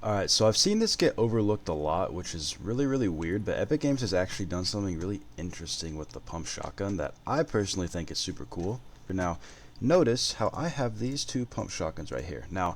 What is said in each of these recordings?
Alright, so I've seen this get overlooked a lot, which is really weird, but Epic Games has actually done something really interesting with the pump shotgun that I personally think is super cool. Now, notice how I have these two pump shotguns right here. Now,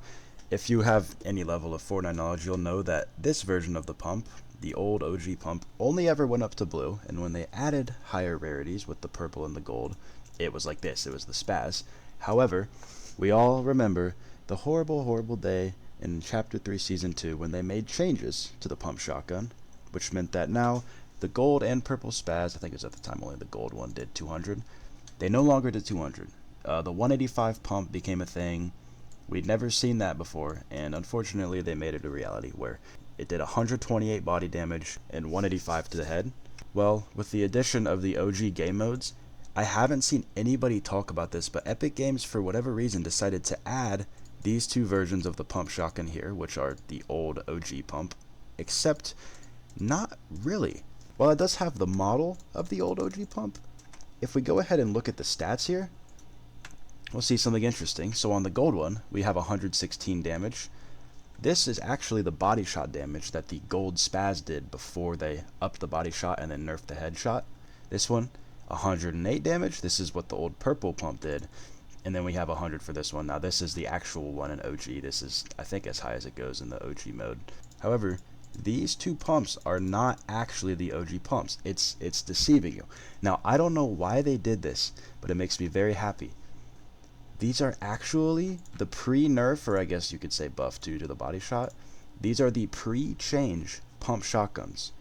if you have any level of Fortnite knowledge, you'll know that this version of the pump, the old OG pump, only ever went up to blue, and when they added higher rarities with the purple and the gold, it was like this, it was the SPAZ. However, we all remember the horrible day in Chapter 3 Season 2 when they made changes to the pump shotgun, which meant that now the gold and purple SPAZ, I think it was at the time only the gold one did 200, they no longer did 200. The 185 pump became a thing. We'd never seen that before, and unfortunately they made it a reality where it did 128 body damage and 185 to the head. Well, with the addition of the OG game modes, I haven't seen anybody talk about this, but Epic Games for whatever reason decided to add these two versions of the pump shotgun here, which are the old OG pump, except not really. While it does have the model of the old OG pump, if we go ahead and look at the stats here, we'll see something interesting. So on the gold one, we have 116 damage. This is actually the body shot damage that the gold SPAZ did before they upped the body shot and then nerfed the headshot. This one, 108 damage. This is what the old purple pump did. And then we have 100 for this one. Now this is the actual one in OG. This is, I think, as high as it goes in the OG mode. However, these two pumps are not actually the OG pumps. It's deceiving you. Now, I don't know why they did this, but it makes me very happy. These are actually the pre-nerf, or I guess you could say buff due to the body shot. These are the pre-change pump shotguns.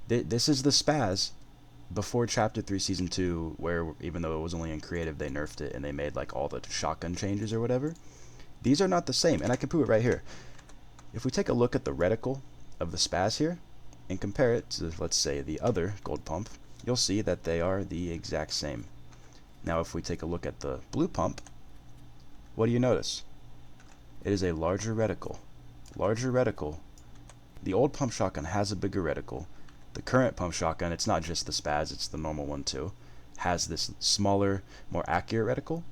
This is the SPAZ before Chapter 3 Season 2, where even though it was only in creative, they nerfed it and they made like all the shotgun changes or whatever. These are not the same, and I can prove it right here. If we take a look at the reticle of the SPAZ here and compare it to, let's say, the other gold pump, you'll see that they are the exact same. Now if we take a look at the blue pump, what do you notice? It is a larger reticle. Larger reticle. The old pump shotgun has a bigger reticle. The current pump shotgun, it's not just the SPAZ, it's the normal one too, has this smaller, more accurate reticle.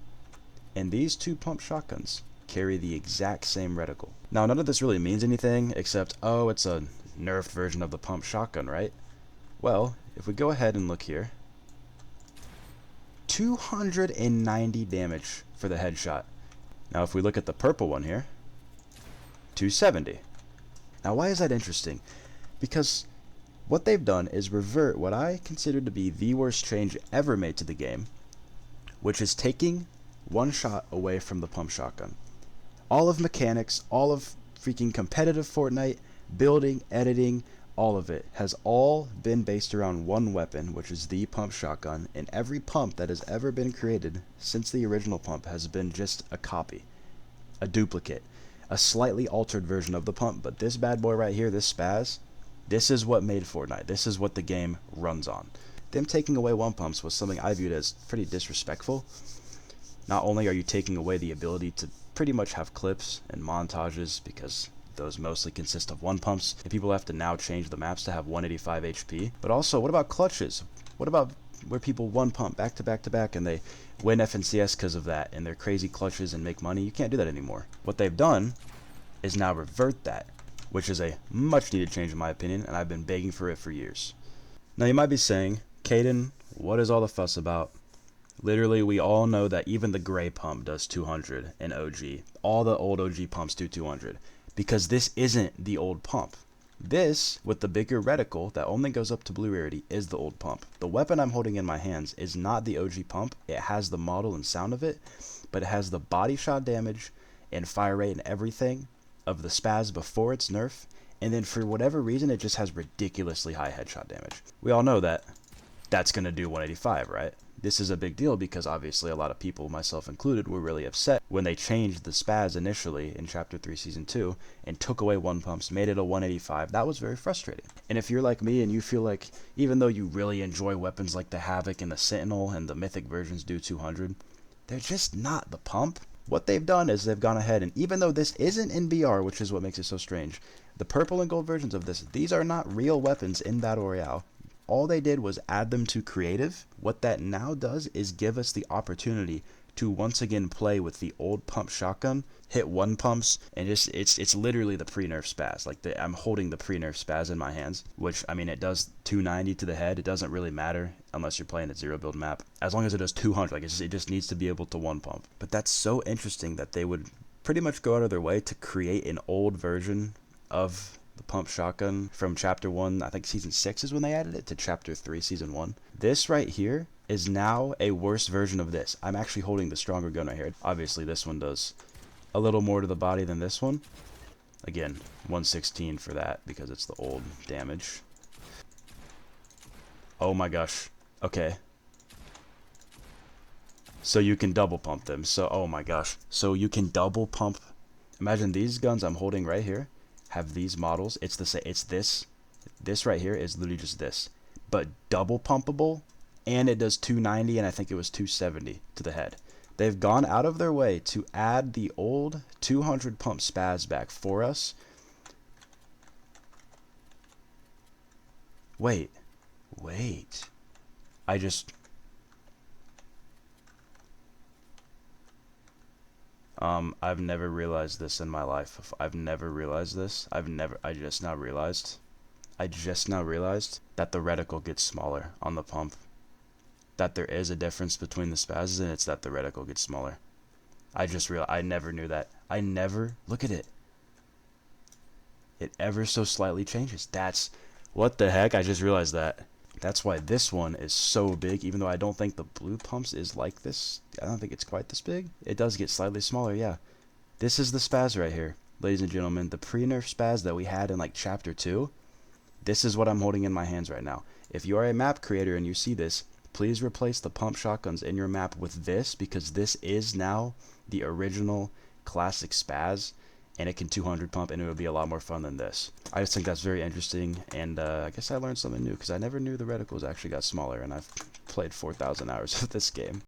And these two pump shotguns carry the exact same reticle. Now none of this really means anything except, oh, it's a nerfed version of the pump shotgun, right? Well, if we go ahead and look here, 290 damage for the headshot. Now if we look at the purple one here, 270. Now why is that interesting? Because what they've done is revert what I consider to be the worst change ever made to the game, which is taking one shot away from the pump shotgun. All of mechanics, all of freaking competitive Fortnite, building, editing, all of it has all been based around one weapon, which is the pump shotgun, and every pump that has ever been created since the original pump has been just a copy, a duplicate, a slightly altered version of the pump. But this bad boy right here, this SPAZ, this is what made Fortnite. This is what the game runs on. Them taking away one pumps was something I viewed as pretty disrespectful. Not only are you taking away the ability to pretty much have clips and montages, because those mostly consist of one pumps, and people have to now change the maps to have 185 HP, but also, what about clutches? What about where people one pump back to back to back and they win FNCS because of that, and they're crazy clutches and make money? You can't do that anymore. What they've done is now revert that, which is a much needed change in my opinion, and I've been begging for it for years. Now you might be saying, Caden, what is all the fuss about? Literally, we all know that even the gray pump does 200 in OG. All the old OG pumps do 200. Because this isn't the old pump. This, with the bigger reticle that only goes up to blue rarity, is the old pump. The weapon I'm holding in my hands is not the OG pump. It has the model and sound of it, but it has the body shot damage and fire rate and everything of the SPAZ before its nerf, and then for whatever reason it just has ridiculously high headshot damage. We all know that that's going to do 185, right? This is a big deal because obviously a lot of people, myself included, were really upset when they changed the SPAZ initially in Chapter 3 Season 2 and took away one pumps, made it a 185. That was very frustrating. And if you're like me and you feel like even though you really enjoy weapons like the Havoc and the Sentinel and the Mythic versions do 200, they're just not the pump. What they've done is they've gone ahead and even though this isn't in BR, which is what makes it so strange, the purple and gold versions of this, these are not real weapons in Battle Royale. All they did was add them to creative. What that now does is give us the opportunity to once again play with the old pump shotgun, hit one pumps, and just it's literally the pre-nerf SPAZ. Like I'm holding the pre-nerf SPAZ in my hands, which I mean it does 290 to the head. It doesn't really matter unless you're playing a zero build map. As long as it does 200, like it just needs to be able to one pump. But that's so interesting that they would pretty much go out of their way to create an old version of the pump shotgun from chapter 1, I think season 6 is when they added it, to chapter 3 season 1. This right here is now a worse version of this. I'm actually holding the stronger gun right here. Obviously this one does a little more to the body than this one. Again, 116 for that because it's the old damage. Oh my gosh. Okay. So you can double pump them. So, oh my gosh. So you can double pump. Imagine these guns I'm holding right here have these models. It's the same. It's this. This right here is literally just this, but double pumpable, and it does 290, and I think it was 270 to the head. They've gone out of their way to add the old 200 pump SPAZ back for us. Wait. I've never realized this in my life. I've never realized this. I just now realized that the reticle gets smaller on the pump. That there is a difference between the SPAZs, and it's that the reticle gets smaller. I never knew that. Look at it. It ever so slightly changes. What the heck? I just realized that. That's why this one is so big, even though I don't think the blue pumps is like this. I don't think it's quite this big. It does get slightly smaller, yeah. This is the SPAZ right here, ladies and gentlemen. The pre-nerf SPAZ that we had in like chapter 2. This is what I'm holding in my hands right now. If you are a map creator and you see this, please replace the pump shotguns in your map with this, because this is now the original classic SPAZ, and it can 200 pump, and it would be a lot more fun than this. I just think that's very interesting, and I guess I learned something new, because I never knew the reticles actually got smaller, and I've played 4,000 hours of this game.